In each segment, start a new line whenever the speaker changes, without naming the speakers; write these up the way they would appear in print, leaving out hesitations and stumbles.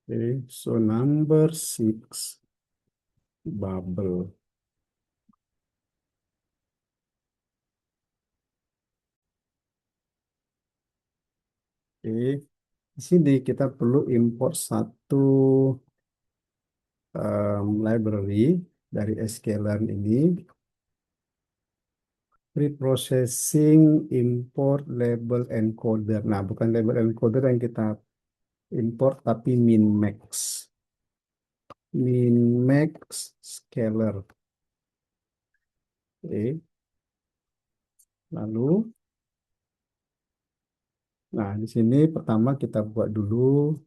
Okay, so number six, bubble. Oke, di sini kita perlu import satu library dari sklearn ini, preprocessing import label encoder. Nah, bukan label encoder yang kita import, tapi min-max. Min-max scalar. Oke, lalu, nah di sini pertama kita buat dulu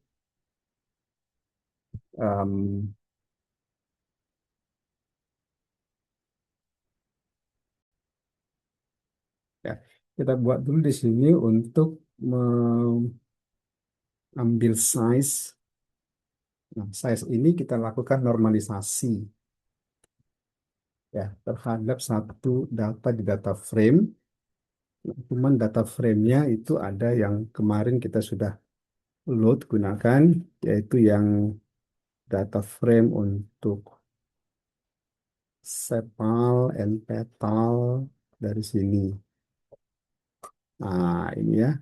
em, ya, kita buat dulu di sini untuk mengambil size. Nah, size ini kita lakukan normalisasi ya terhadap satu data di data frame. Cuman data frame-nya itu ada yang kemarin kita sudah load gunakan, yaitu yang data frame untuk sepal and petal dari sini. Nah, ini ya.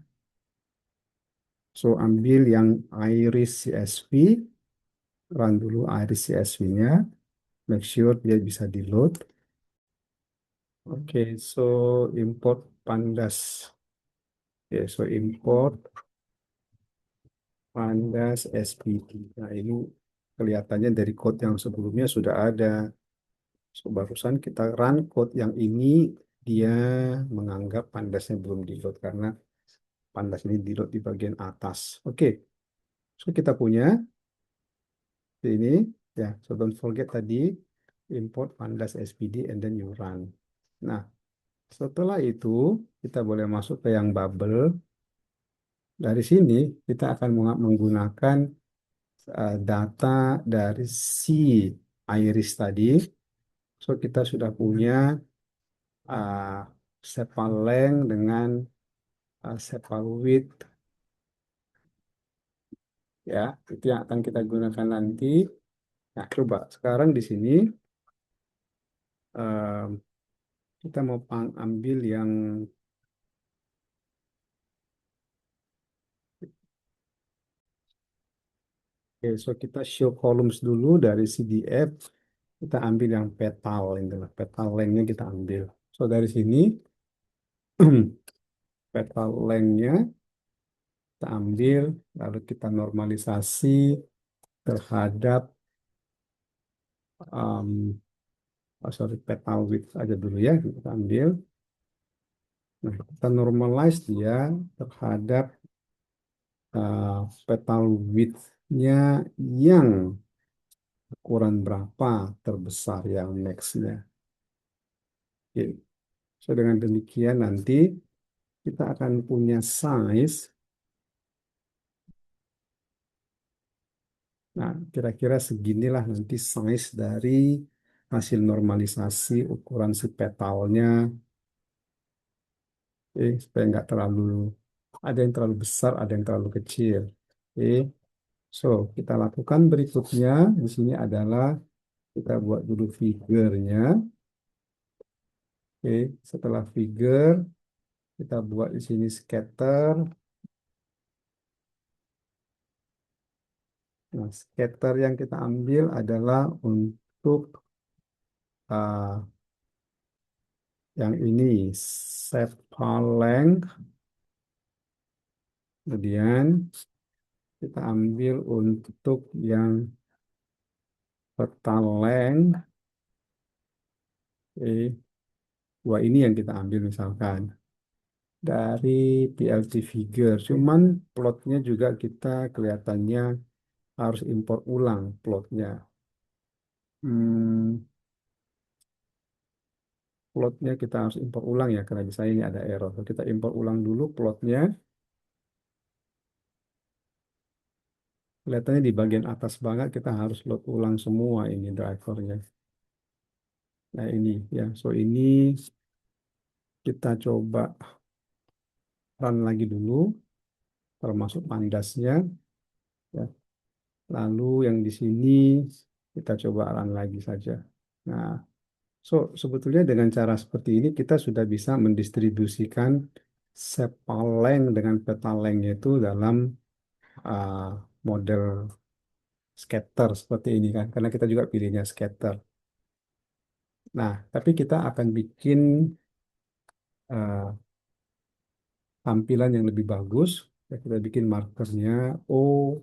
So, ambil yang iris CSV, run dulu iris CSV-nya, make sure dia bisa di-load. Oke, so import pandas. Oke, so import pandas SPT. Nah, ini kelihatannya dari code yang sebelumnya sudah ada. So, barusan kita run code yang ini, dia menganggap pandasnya belum di-load karena pandas ini di-load di bagian atas. Oke, so kita punya ini ya. So don't forget tadi import pandas SPD and then you run. Nah, setelah itu kita boleh masuk ke yang bubble. Dari sini kita akan menggunakan data dari si iris tadi. So kita sudah punya uh, sepal length dengan sepal width ya. Itu yang akan kita gunakan nanti. Nah, coba sekarang di sini eh, kita mau ambil yang oke, so kita show columns dulu dari CDF. Kita ambil yang petal, ini lah petal length-nya kita ambil. So dari sini petal length-nya kita ambil, lalu kita normalisasi terhadap sorry, petal width aja dulu ya, kita ambil. Nah, kita normalize dia terhadap petal width-nya yang ukuran berapa terbesar yang max-nya. Oke. So, dengan demikian nanti kita akan punya size. Nah, kira-kira seginilah nanti size dari hasil normalisasi ukuran si petalnya. Supaya nggak terlalu, ada yang terlalu besar, ada yang terlalu kecil. Oke, so kita lakukan berikutnya di sini adalah kita buat dulu figurnya. Oke, setelah figure kita buat di sini scatter. Nah, scatter yang kita ambil adalah untuk uh, yang ini sepal length, kemudian kita ambil untuk yang petal length. Wah, ini yang kita ambil misalkan dari PLT figure. Cuman plotnya juga kita kelihatannya harus import ulang plotnya. Hmm, plotnya kita harus import ulang ya karena misalnya ini ada error. Kita import ulang dulu plotnya. Kelihatannya di bagian atas banget kita harus load ulang semua ini drivernya. Nah ini ya, so ini kita coba run lagi dulu, termasuk pandasnya. Ya. Lalu yang di sini kita coba run lagi saja. Nah, so sebetulnya dengan cara seperti ini kita sudah bisa mendistribusikan sepaleng dengan petaleng itu dalam uh, model scatter seperti ini kan, karena kita juga pilihnya scatter. Nah, tapi kita akan bikin uh, tampilan yang lebih bagus. Ya, kita bikin markernya O,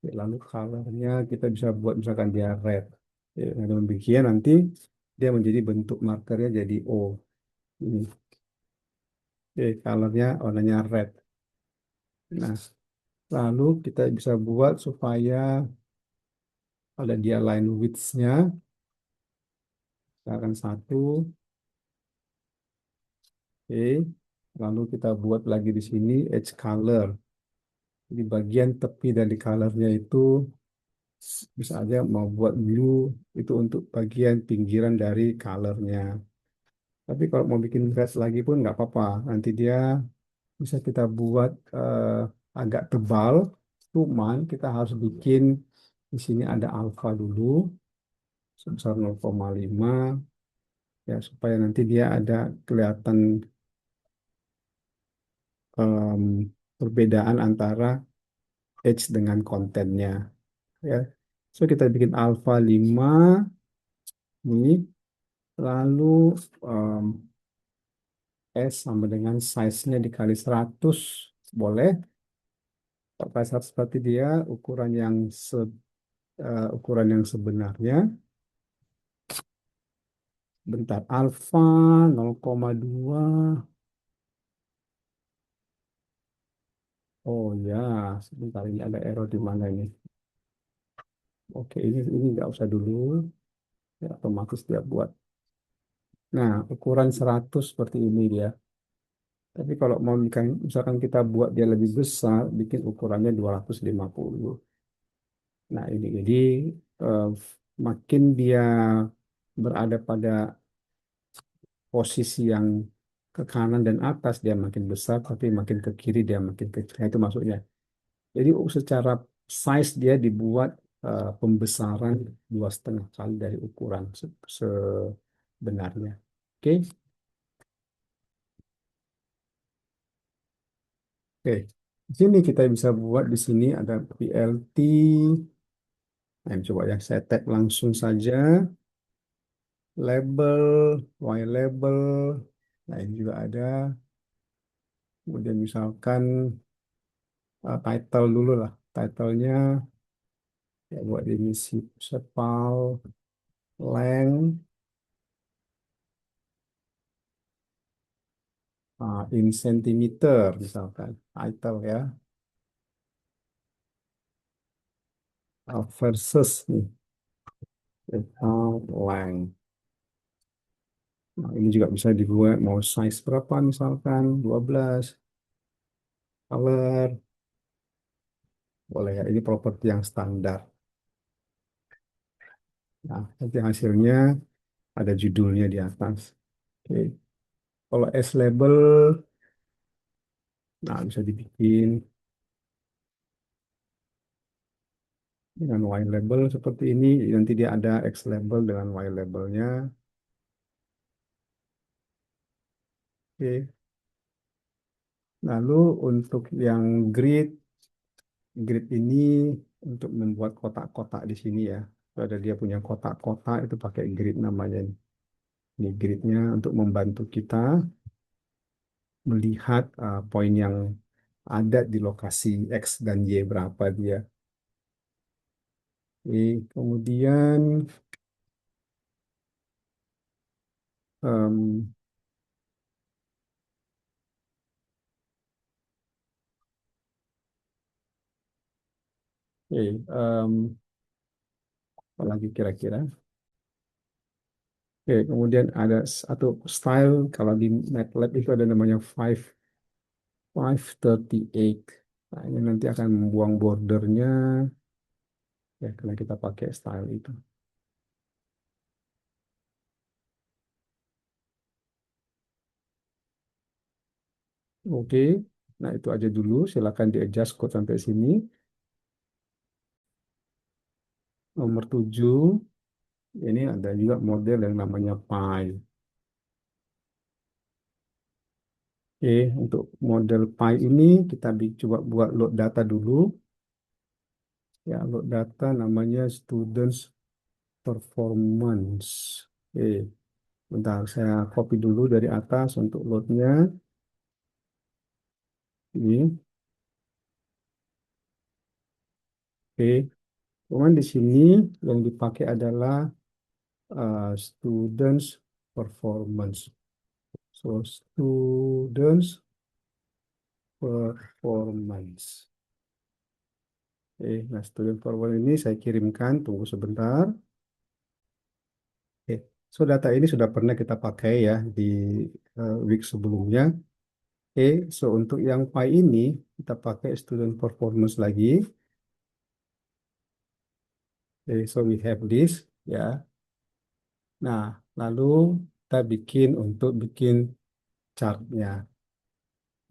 lalu colornya kita bisa buat misalkan dia red. Ya, dengan demikian nanti dia menjadi bentuk markernya jadi O. Ini, colornya warnanya red. Nah, lalu kita bisa buat supaya ada dia line width-nya, misalkan satu, oke. Lalu kita buat lagi di sini edge color. Di bagian tepi dari colornya itu bisa aja mau buat blue itu untuk bagian pinggiran dari colornya. Tapi kalau mau bikin red lagi pun nggak apa-apa. Nanti dia bisa kita buat agak tebal. Cuman kita harus bikin di sini ada alpha dulu sebesar 0,5 ya supaya nanti dia ada kelihatan em, perbedaan antara edge dengan kontennya ya. So kita bikin alpha 5 nih, lalu em, S sama dengan size-nya dikali 100 boleh. Kalau seperti dia ukuran yang sebenarnya. Bentar, alfa 0,2. Oh ya, sebentar ini ada error di mana ini? Oke, ini nggak usah dulu. Ya, otomatis dia buat. Nah, ukuran 100 seperti ini dia. Tapi kalau mau misalkan kita buat dia lebih besar, bikin ukurannya 250. Nah, ini jadi eh, makin dia berada pada posisi yang ke kanan dan atas dia makin besar, tapi makin ke kiri dia makin kecil. Nah, itu maksudnya. Jadi secara size dia dibuat pembesaran 2,5 kali dari ukuran sebenarnya. Oke, oke. Di sini kita bisa buat di sini ada PLT. Nah, coba ya saya tag langsung saja label, Y label. Nah, ini juga ada. Kemudian misalkan title dulu lah. Titlenya ya buat ini si sepal length in centimeter misalkan title ya. Versus nih sepal length. Nah, ini juga bisa dibuat mau size berapa misalkan 12 color boleh ya. Ini properti yang standar. Nah, nanti hasilnya ada judulnya di atas. Oke. Kalau S label, nah bisa dibikin dengan Y label seperti ini. Nanti dia ada X label dengan Y labelnya. Oke. Lalu untuk yang grid ini untuk membuat kotak-kotak di sini ya. Ada dia punya kotak-kotak itu pakai grid namanya. Ini gridnya untuk membantu kita melihat poin yang ada di lokasi X dan Y berapa dia. Kemudian em, apa lagi kira-kira? Kemudian ada satu style kalau di MATLAB itu ada namanya 538. Nah, ini nanti akan membuang bordernya ya karena kita pakai style itu. Oke. Nah, itu aja dulu. Silakan di adjust code sampai sini. Nomor 7, ini ada juga model yang namanya Pi. Oke, untuk model Pi ini kita coba buat load data dulu. Ya, load data namanya students performance. Oke, bentar saya copy dulu dari atas untuk loadnya. Ini, oke. Kemudian di sini yang dipakai adalah students performance. So, students performance. Oke, nah student performance ini saya kirimkan, tunggu sebentar. Oke, so data ini sudah pernah kita pakai ya di week sebelumnya. Oke, so untuk yang Pi ini kita pakai student performance lagi. Oke, so we have this ya. Nah, lalu kita bikin chartnya.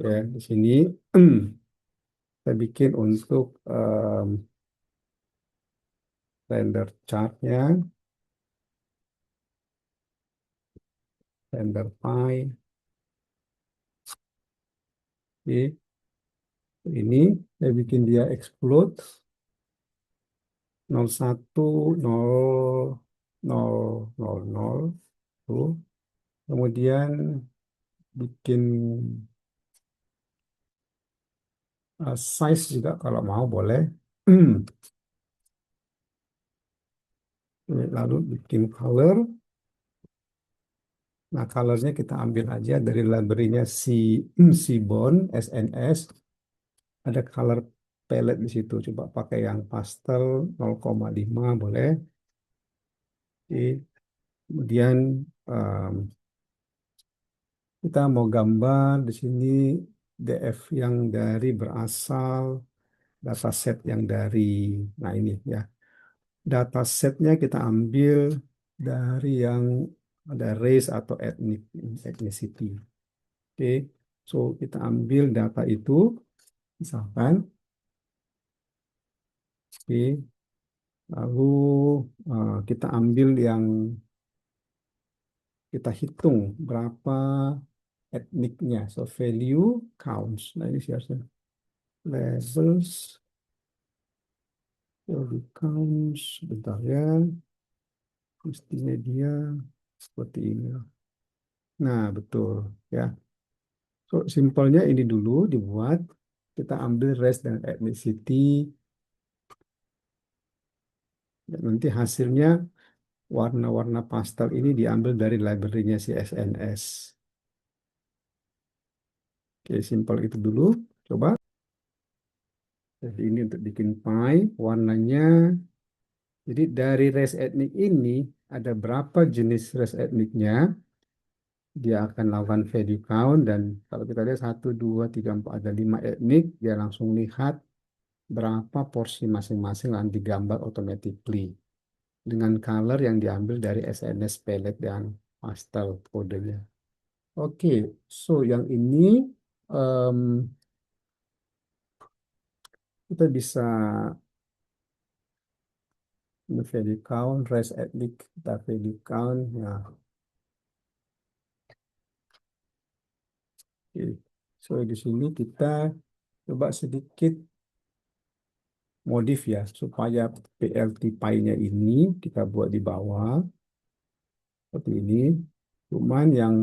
Ya, di sini saya bikin untuk render chartnya, render Pi. Oke, ini saya bikin dia explode 01, 0, 0, 0, 0. Tuh. Kemudian bikin size juga kalau mau boleh. Lalu bikin color. Nah, colornya kita ambil aja dari library-nya Seaborn, SNS. Ada color palette di situ. Coba pakai yang pastel 0,5 boleh. Oke. Kemudian em, kita mau gambar di sini DF yang dari berasal dataset yang dari, nah ini ya, datasetnya kita ambil dari yang ada race atau ethnicity. Oke, so kita ambil data itu, misalkan, oke, lalu kita ambil yang kita hitung berapa etniknya, so value counts. Nah ini harusnya levels value counts, bentar ya, mestinya dia seperti ini. Nah betul ya. So, simpelnya ini dulu dibuat, kita ambil race dan ethnicity, dan nanti hasilnya warna-warna pastel ini diambil dari library-nya si SNS. Oke, simpel itu dulu. Coba. Jadi ini untuk bikin pie, warnanya. Jadi dari race etnik ini, ada berapa jenis race etniknya, dia akan lakukan value count, dan kalau kita lihat 1, 2, 3, 4, ada 5 etnik, dia langsung lihat berapa porsi masing-masing dan digambar automatically dengan color yang diambil dari SNS palette dan pastel kodenya. Oke, so yang ini em, kita bisa value count, race ethnic, kita value count. Ya, oke. So di sini kita coba sedikit modif ya supaya PLT pi-nya ini kita buat di bawah seperti ini. Cuman yang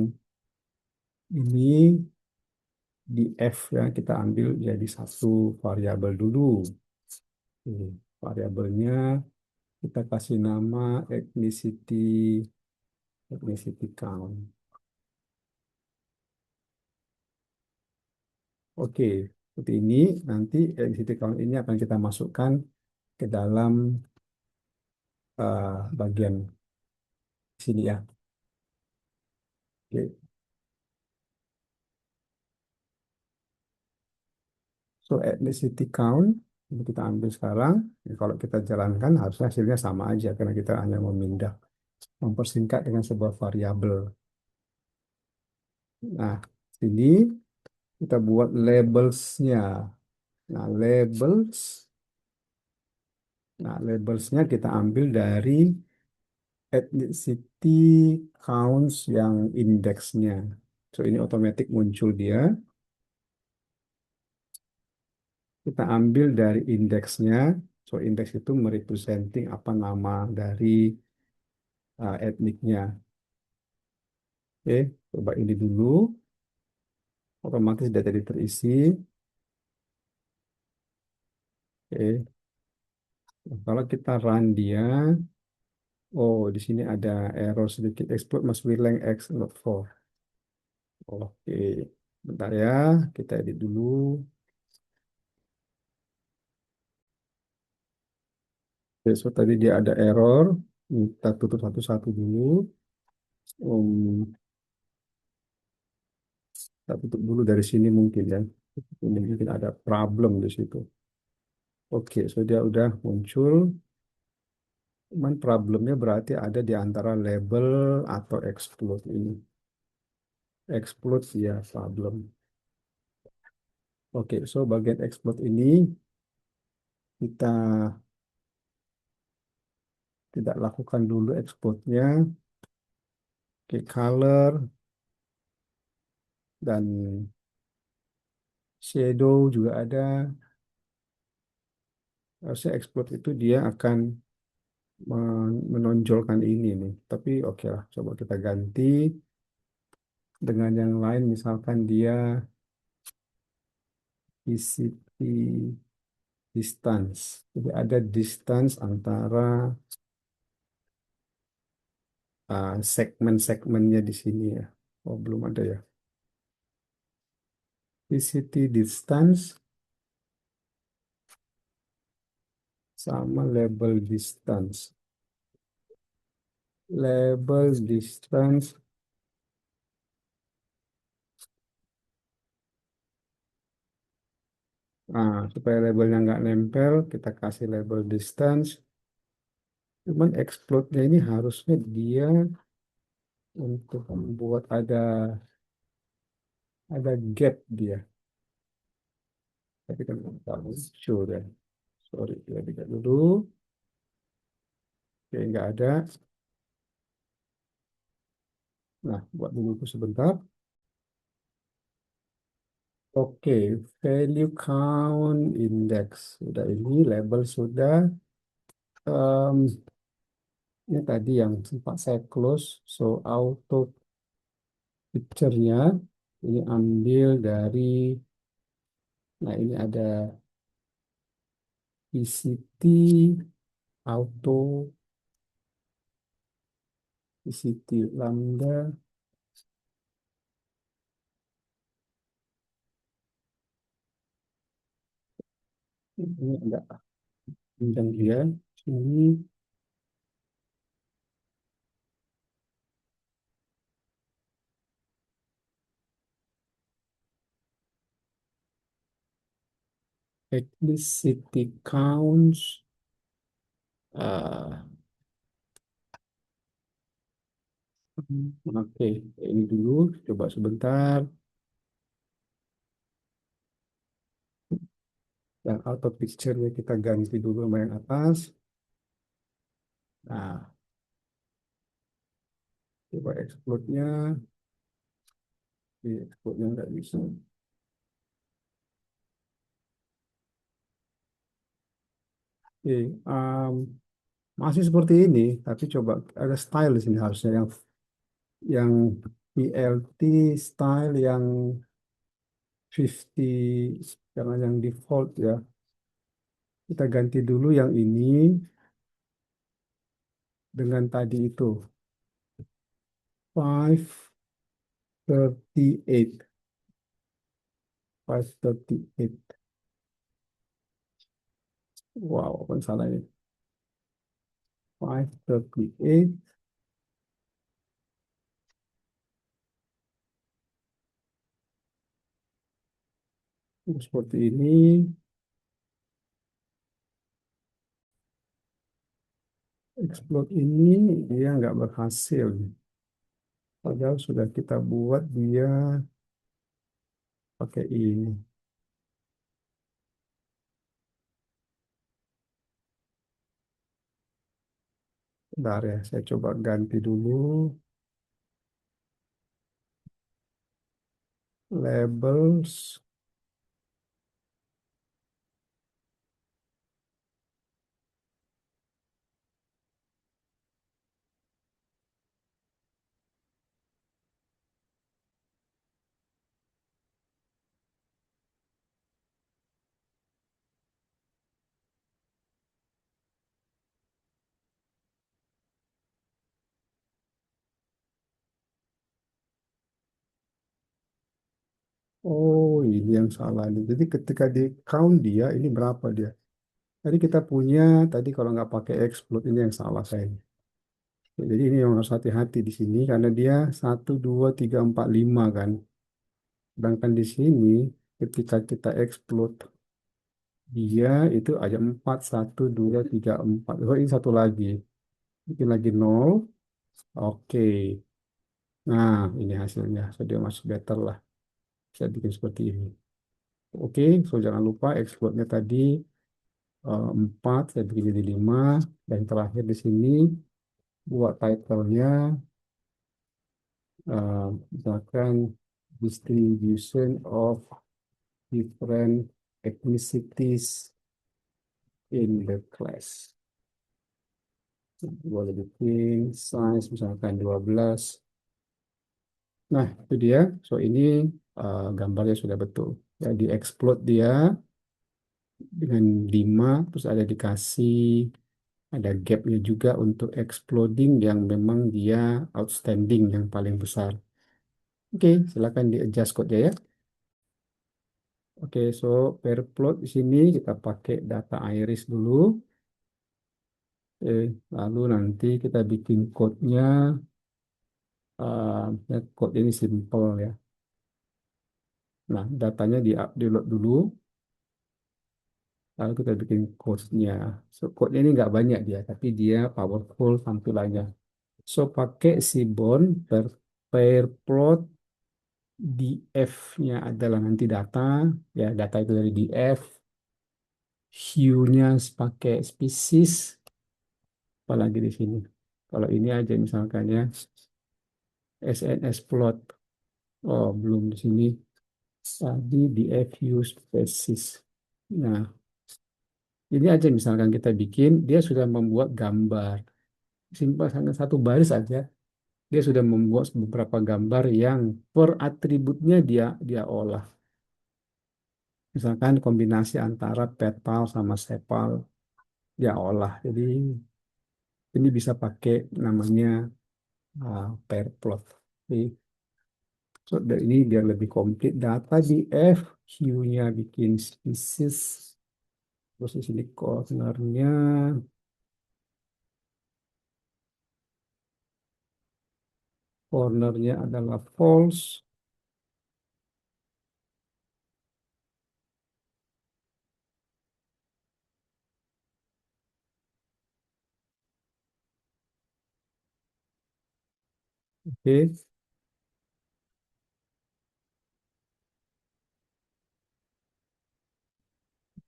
ini di F ya kita ambil jadi satu variabel dulu. Oke, variabelnya kita kasih nama ethnicity count. Oke, seperti ini nanti ethnicity count ini akan kita masukkan ke dalam bagian sini ya. Oke. So ethnicity count ini kita ambil sekarang. Ya, kalau kita jalankan harusnya hasilnya sama aja karena kita hanya memindah, mempersingkat dengan sebuah variabel. Nah, sini kita buat labels-nya. Nah, labels Nah, labelsnya kita ambil dari ethnicity counts yang indeksnya. So, ini otomatis muncul dia. Kita ambil dari indeksnya. So, indeks itu merepresenting apa nama dari etniknya. Oke, coba ini dulu. Otomatis data jadi terisi. Oke, nah, kalau kita run dia, oh di sini ada error sedikit. Exploit must be length x not 4. Oke, bentar ya, kita edit dulu. Oke, so tadi dia ada error. Kita tutup satu-satu dulu. Kita tutup dulu dari sini mungkin ya. Ini mungkin ada problem di situ. Oke, so dia udah muncul. Cuman problemnya berarti ada di antara label atau explode ini. Explode ya problem. Oke, so bagian explode ini kita tidak lakukan dulu explode-nya. Oke, color dan shadow juga ada. Harusnya explode itu dia akan menonjolkan ini nih. Tapi oke lah, coba kita ganti dengan yang lain. Misalkan dia VCT distance. Jadi ada distance antara segmen-segmennya di sini ya. Oh, belum ada ya. VCT distance sama label distance. Label distance. Supaya labelnya nggak nempel, kita kasih label distance. Cuman explode-nya ini harusnya dia untuk membuat ada gap dia. Tapi kan nggak tahu, sure ya. Sorry, kita lihat dulu. Oke, nggak ada. Nah, buat dulu sebentar. Oke, value count index. Sudah ini, label sudah. Em, ini tadi yang sempat saya close. So, auto picture-nya ini ambil dari, nah ini ada ECT, auto, ECT lambda. Ini enggak pinjam dia. Ini ethnicity counts. ah, Oke, ini dulu. Coba sebentar. Yang auto picture-nya kita ganti dulu sama yang atas. Nah, coba explode-nya. Di explode-nya nggak bisa. Oke, masih seperti ini, tapi coba ada style di sini harusnya yang PLT style yang 50, jangan yang default ya. Kita ganti dulu yang ini dengan tadi itu 538, 538. Wow, apa yang salah ini? 538 seperti ini. Explode ini dia nggak berhasil. Padahal sudah kita buat dia pakai ini. Bentar ya, saya coba ganti dulu labels. Oh, ini yang salah nih. Jadi ketika di count dia, ini berapa dia? Tadi kita punya, tadi kalau nggak pakai explode, ini yang salah saya. Jadi ini yang harus hati-hati di sini, karena dia 1, 2, 3, 4, 5 kan. Sedangkan di sini, ketika kita explode, dia itu ada 4, 1, 2, 3, 4. Oh, ini satu lagi. Bikin lagi nol. Oke. Nah, ini hasilnya. Sudah masuk better lah. Saya bikin seperti ini. Oke, so jangan lupa explode-nya tadi 4, saya bikin jadi 5. Dan terakhir di sini, buat title-nya, misalkan distribution of different ethnicities in the class. Boleh bikin size misalkan 12. Nah, itu dia. So, ini gambarnya sudah betul. Ya, di-explode dia dengan 5, terus ada dikasih, ada gapnya juga untuk exploding yang memang dia outstanding, yang paling besar. Oke, silakan di-adjust code ya. Oke, so per plot di sini kita pakai data iris dulu. Lalu nanti kita bikin code-nya. Code ini simple ya. Nah, datanya di load dulu, lalu kita bikin code-nya. So, code ini nggak banyak dia, tapi dia powerful tampilannya. So, pakai Seaborn per plot df-nya adalah nanti data, ya data itu dari df, hue-nya pakai species, apalagi di sini. Kalau ini aja misalkan ya, SNS plot. Oh, belum di sini. Tadi df hue species. Nah, ini aja misalkan kita bikin, dia sudah membuat gambar. Simpel, hanya satu baris aja. Dia sudah membuat beberapa gambar yang per atributnya dia dia olah. Misalkan kombinasi antara petal sama sepal dia olah. Jadi ini bisa pakai namanya pair plot. Jadi, so, ini biar lebih komplit. Data di F, hue-nya bikin species. Terus di sini cornernya adalah false. Oke,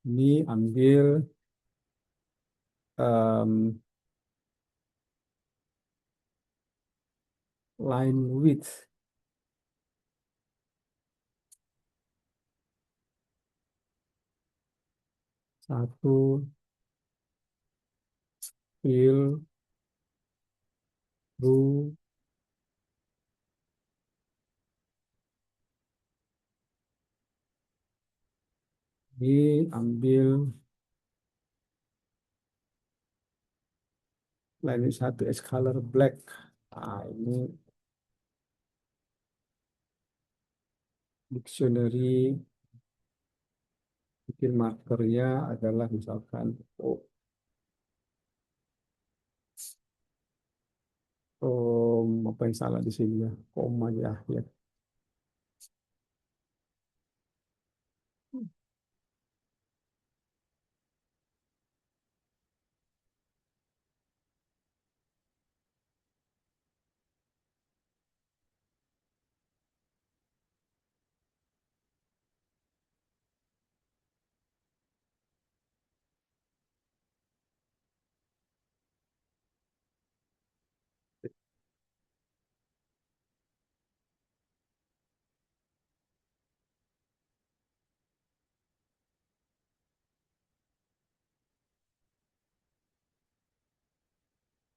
ini ambil um, line width 1, fill, row, ini ambil line width 1 as color black. Nah, ini dictionary, bikin markernya adalah misalkan apa yang salah di sini ya, koma ya, ya.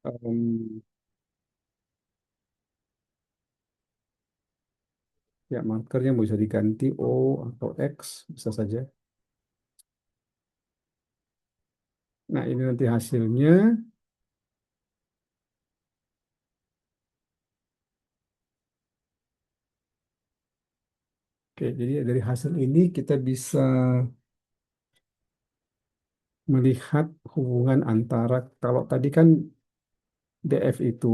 Em, ya, markernya bisa diganti O atau X, bisa saja. Nah, ini nanti hasilnya. Oke, jadi dari hasil ini kita bisa melihat hubungan antara, kalau tadi kan DF itu,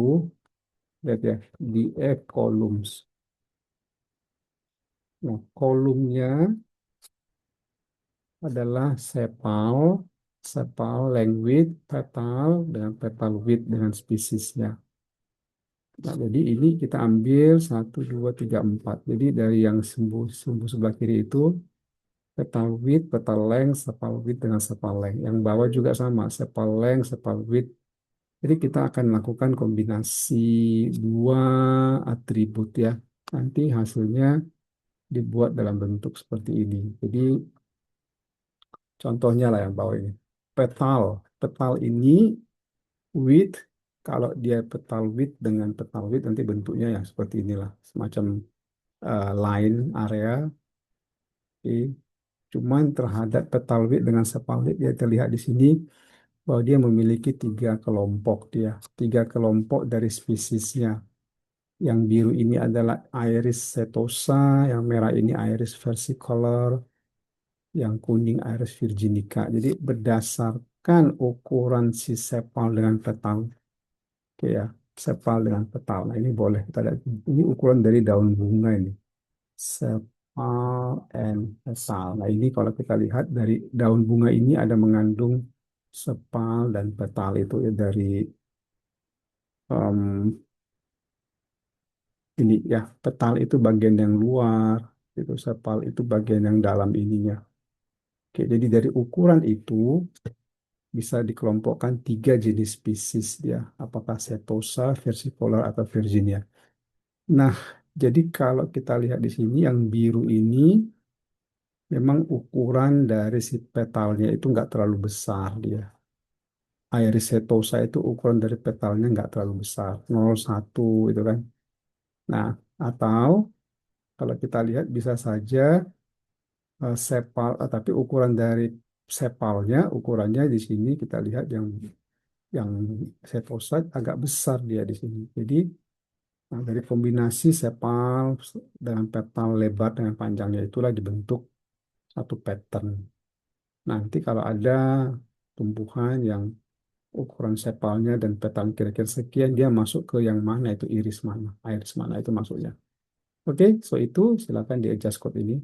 lihat ya, DF columns. Nah, kolomnya adalah sepal, sepal length width, petal, dengan petal width dengan spesiesnya. Nah, jadi ini kita ambil satu, dua, tiga, empat. Jadi dari yang sumbu sebelah kiri itu sepal width, petal length, sepal width dengan sepal length. Yang bawah juga sama, sepal length, sepal width. Jadi kita akan melakukan kombinasi dua atribut ya. Nanti hasilnya dibuat dalam bentuk seperti ini. Jadi contohnya lah yang bawah ini. Petal. Petal ini width, kalau dia petal width dengan petal width nanti bentuknya ya seperti inilah. Semacam line area. Oke. Cuman terhadap petal width dengan sepal width dia terlihat di sini bahwa dia memiliki tiga kelompok dia. Tiga kelompok dari spesiesnya. Yang biru ini adalah Iris setosa, yang merah ini Iris versicolor, yang kuning Iris virginica. Jadi berdasarkan ukuran si sepal dengan petal, oke ya, sepal dengan petal. Nah ini boleh kita lihat. Ini ukuran dari daun bunga ini, sepal and petal. Nah ini kalau kita lihat dari daun bunga ini ada mengandung sepal dan petal itu ya dari em, ini ya, petal itu bagian yang luar, itu sepal itu bagian yang dalam ininya. Oke, jadi dari ukuran itu bisa dikelompokkan tiga jenis spesies dia, apakah Setosa, versicolor, atau Virginia. Nah, jadi kalau kita lihat di sini yang biru ini memang ukuran dari si petalnya itu nggak terlalu besar dia. Iris setosa itu ukuran dari petalnya nggak terlalu besar, 0,1 itu kan. Nah, atau kalau kita lihat bisa saja sepal, tapi ukuran dari sepalnya, ukurannya di sini kita lihat yang setosa agak besar dia di sini. Jadi nah, dari kombinasi sepal dengan petal lebar dengan panjangnya itulah dibentuk satu pattern. Nanti kalau ada tumbuhan yang ukuran sepalnya dan petal kira-kira sekian, dia masuk ke yang mana itu iris mana itu masuknya. Oke, so itu silakan di adjust code ini.